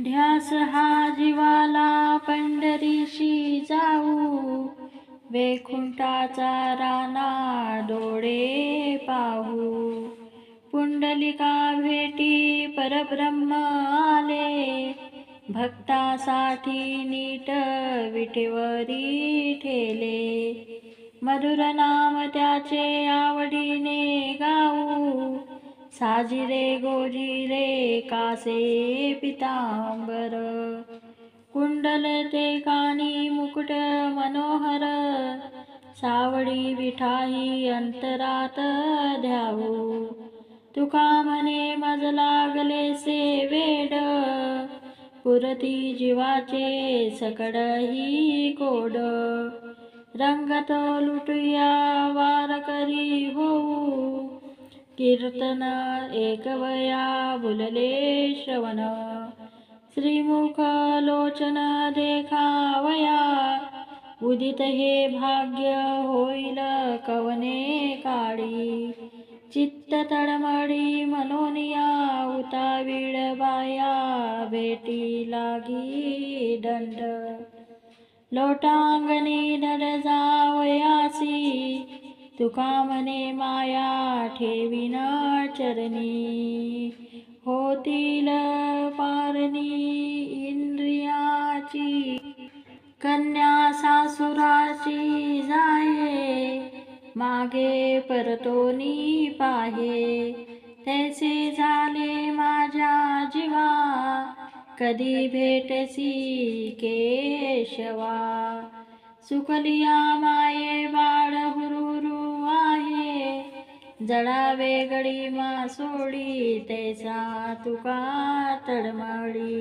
ध्यास हा जीवाला पंढरीशी जाऊ, वैकुंठाचा राना डोळे पाहू. पुंडलिका भेटी परब्रह्म आले, भक्तासाठी नीट विटेवरी ठेले. मधुर नाम त्याचे आवडीने गाऊ, साजिरे गोजिरे कासे पितांबर. कुंडल ते कानी मुकुट मनोहर, सावळी विठाई अंतरात ध्याऊ. तुका म्हणे मज लागलेसे वेड, पुरती जीवाचे सकड ही कोड. रंगत लुटूया वार करी होऊ, कीर्तन एकवया भुलले श्रवण. श्रीमुख लोचन देखावया, उदित हे भाग्य होईल कवने काळी. चित्त तळमळी मनोनिया, उतावीळ बाया भेटी लागी दंड. लोटांगणी धड जावयासी, तुका म्हणे माया ठेवीन चरणी. होतील पारणी इंद्रियाची, कन्या सासुराची जाये. मागे परतोनी पाहे, तैसे झाले माझ्या जीवा. कधी भेटसी केशवा, सुकलिया माये बाळ हुरुरू आहे. जळावे गडी मासोळी, तैसा तुका तळमळी.